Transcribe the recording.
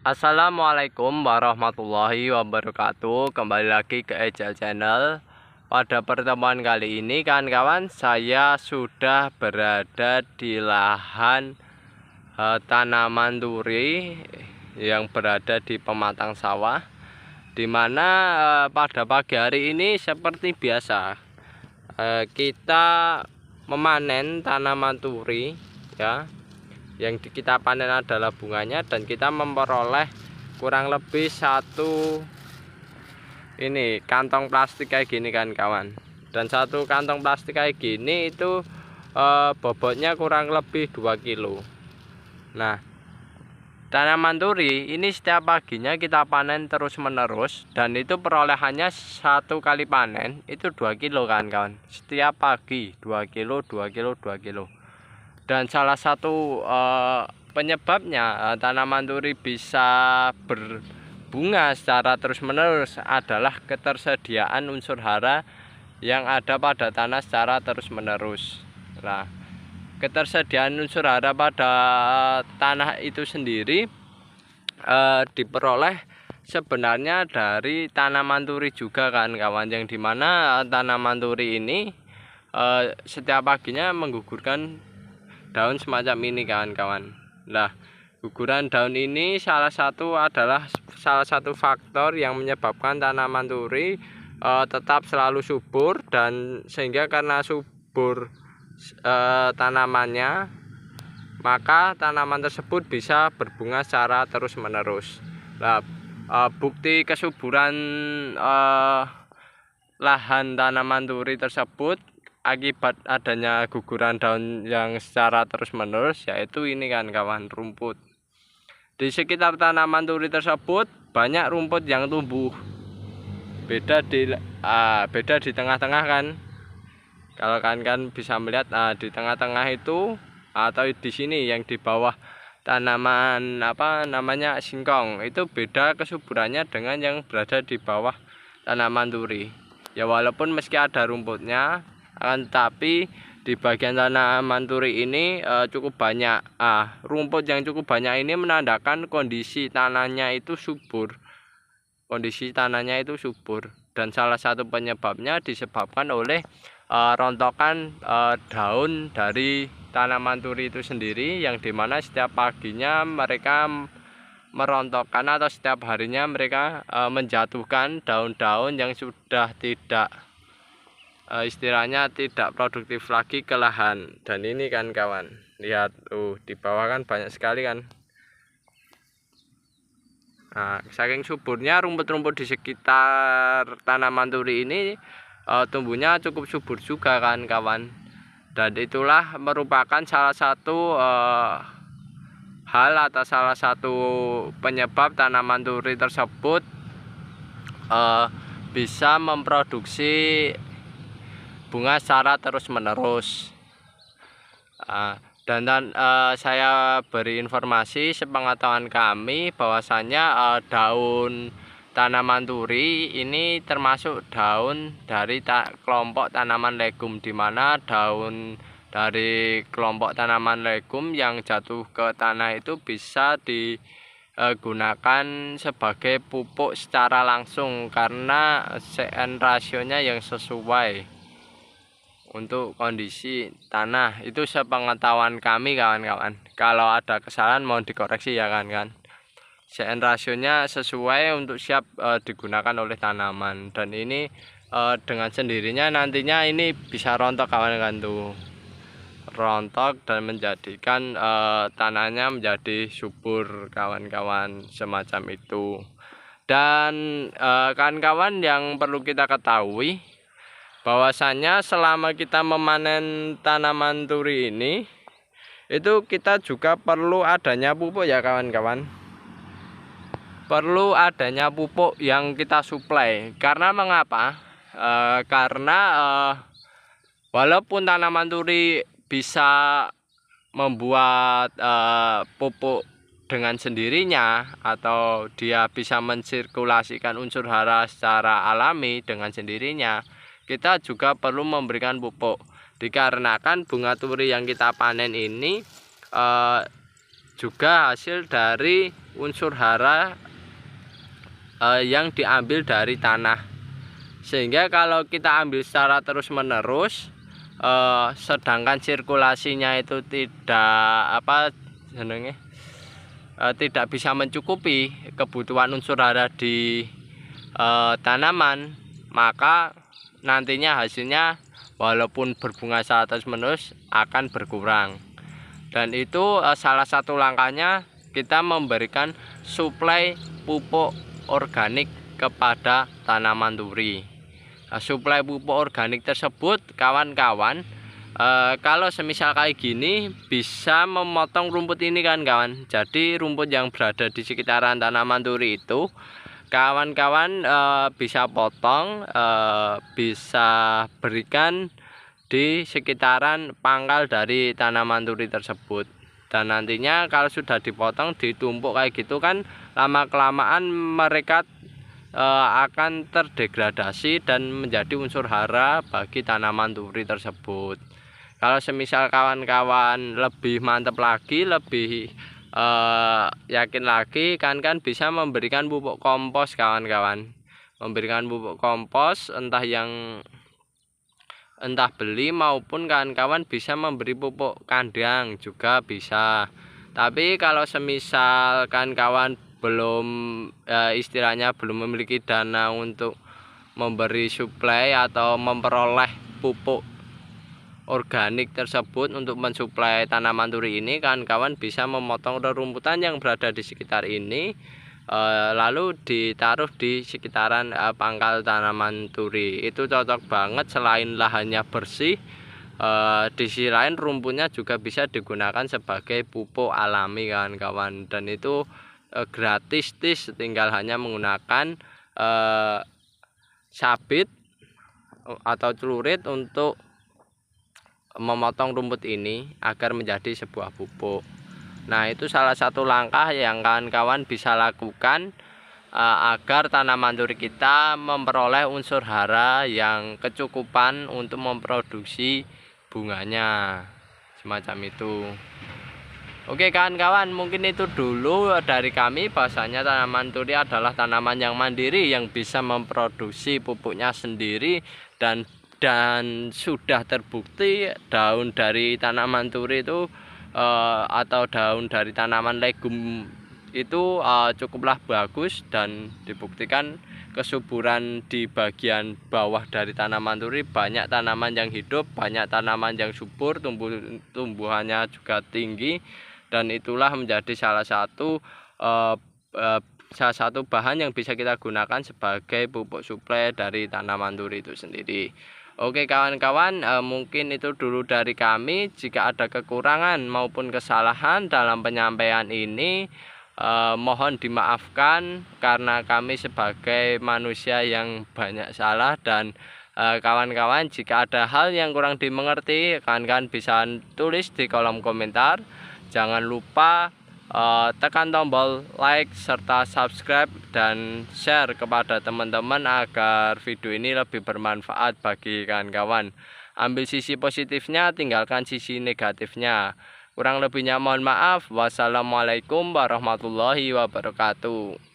Assalamualaikum warahmatullahi wabarakatuh. Kembali lagi ke Ejal Channel. Pada pertemuan kali ini kawan-kawan, saya sudah berada di lahan tanaman duri yang berada di pematang sawah, dimana pada pagi hari ini seperti biasa kita memanen tanaman duri ya. Yang kita panen adalah bunganya, dan kita memperoleh kurang lebih satu ini kantong plastik kayak gini kan kawan. Dan satu kantong plastik kayak gini itu bobotnya kurang lebih 2 kilo. Nah, tanaman duri ini setiap paginya kita panen terus menerus, dan itu perolehannya satu kali panen itu 2 kilo kan kawan. Setiap pagi 2 kilo 2 kilo 2 kilo. Dan salah satu penyebabnya tanaman duri bisa berbunga secara terus-menerus adalah ketersediaan unsur hara yang ada pada tanah secara terus-menerus. Nah, ketersediaan unsur hara pada tanah itu sendiri diperoleh sebenarnya dari tanaman duri juga kan kawan, yang dimana tanaman duri ini setiap paginya menggugurkan daun semacam ini kawan-kawan. Nah, guguran daun ini salah satu faktor yang menyebabkan tanaman duri tetap selalu subur, dan sehingga karena subur tanamannya, maka tanaman tersebut bisa berbunga secara terus-menerus. Nah, bukti kesuburan lahan tanaman duri tersebut akibat adanya guguran daun yang secara terus-menerus, yaitu ini kan kawan, rumput. Di sekitar tanaman duri tersebut banyak rumput yang tumbuh. Beda di tengah-tengah kan. Kalau kan bisa melihat di tengah-tengah itu, atau di sini yang di bawah tanaman singkong, itu beda kesuburannya dengan yang berada di bawah tanaman duri. Ya walaupun meski ada rumputnya, tapi di bagian tanaman duri ini cukup banyak rumput. Yang cukup banyak ini menandakan kondisi tanahnya itu subur. Dan salah satu penyebabnya disebabkan oleh rontokan daun dari tanaman duri itu sendiri, yang dimana setiap paginya mereka merontokkan, atau setiap harinya mereka menjatuhkan daun-daun yang sudah tidak istilahnya tidak produktif lagi ke lahan. Dan ini kan kawan, lihat di bawah kan banyak sekali kan. Nah, saking suburnya rumput-rumput di sekitar tanaman duri ini tumbuhnya cukup subur juga kan kawan. Dan itulah merupakan salah satu hal atau salah satu penyebab tanaman duri tersebut bisa memproduksi bunga secara terus-menerus. Dan saya beri informasi sepengetahuan kami bahwasanya daun tanaman duri ini termasuk daun dari kelompok tanaman legum, di mana daun dari kelompok tanaman legum yang jatuh ke tanah itu bisa digunakan sebagai pupuk secara langsung, karena CN rasionya yang sesuai untuk kondisi tanah. Itu sepengetahuan kami kawan-kawan. Kalau ada kesalahan mohon dikoreksi ya kan. CN rasionya sesuai untuk siap digunakan oleh tanaman. Dan ini dengan sendirinya nantinya ini bisa rontok kawan-kawan tuh. Rontok dan menjadikan tanahnya menjadi subur kawan-kawan, semacam itu. Dan kawan-kawan yang perlu kita ketahui bahwasanya selama kita memanen tanaman duri ini, itu kita juga perlu adanya pupuk ya kawan-kawan. Perlu adanya pupuk yang kita suplai. Karena mengapa? Karena walaupun tanaman duri bisa membuat pupuk dengan sendirinya, atau dia bisa mensirkulasikan unsur hara secara alami dengan sendirinya, kita juga perlu memberikan pupuk. Dikarenakan bunga turi yang kita panen ini juga hasil dari unsur hara yang diambil dari tanah, sehingga kalau kita ambil secara terus menerus sedangkan sirkulasinya itu tidak bisa mencukupi kebutuhan unsur hara di tanaman, maka nantinya hasilnya walaupun berbunga secara terus menerus akan berkurang. Dan itu salah satu langkahnya kita memberikan suplai pupuk organik kepada tanaman duri. Suplai pupuk organik tersebut kawan-kawan, kalau semisal kayak gini bisa memotong rumput ini kan kawan. Jadi rumput yang berada di sekitaran tanaman duri itu kawan-kawan bisa potong, bisa berikan di sekitaran pangkal dari tanaman duri tersebut. Dan nantinya kalau sudah dipotong ditumpuk kayak gitu kan, lama kelamaan mereka akan terdegradasi dan menjadi unsur hara bagi tanaman duri tersebut. Kalau semisal kawan-kawan lebih mantap lagi, lebih yakin lagi, kan bisa memberikan pupuk kompos kawan-kawan. Memberikan pupuk kompos entah beli maupun kawan-kawan bisa memberi pupuk kandang juga bisa. Tapi kalau semisal kawan belum istilahnya belum memiliki dana untuk memberi suplai atau memperoleh pupuk organik tersebut untuk mensuplai tanaman duri ini, kawan-kawan bisa memotong rerumputan yang berada di sekitar ini, lalu ditaruh di sekitaran pangkal tanaman duri. Itu cocok banget, selain lahannya bersih, di sisi lain rumputnya juga bisa digunakan sebagai pupuk alami kawan-kawan, dan itu gratis, tinggal hanya menggunakan sabit atau celurit untuk memotong rumput ini agar menjadi sebuah pupuk. Nah, itu salah satu langkah yang kawan-kawan bisa lakukan agar tanaman duri kita memperoleh unsur hara yang kecukupan untuk memproduksi bunganya, semacam itu. Oke kawan-kawan, mungkin itu dulu dari kami, bahwasanya tanaman duri adalah tanaman yang mandiri yang bisa memproduksi pupuknya sendiri, dan sudah terbukti daun dari tanaman duri itu atau daun dari tanaman legum itu cukuplah bagus, dan dibuktikan kesuburan di bagian bawah dari tanaman duri banyak tanaman yang hidup, banyak tanaman yang subur, tumbuhannya juga tinggi. Dan itulah menjadi salah satu bahan yang bisa kita gunakan sebagai pupuk suplai dari tanaman duri itu sendiri. Oke kawan-kawan, mungkin itu dulu dari kami. Jika ada kekurangan maupun kesalahan dalam penyampaian ini, mohon dimaafkan karena kami sebagai manusia yang banyak salah. Dan kawan-kawan, jika ada hal yang kurang dimengerti, kawan-kawan bisa tulis di kolom komentar. Jangan lupa tekan tombol like serta subscribe dan share kepada teman-teman agar video ini lebih bermanfaat bagi kawan-kawan. Ambil sisi positifnya, tinggalkan sisi negatifnya. Kurang lebihnya mohon maaf. Wassalamualaikum warahmatullahi wabarakatuh.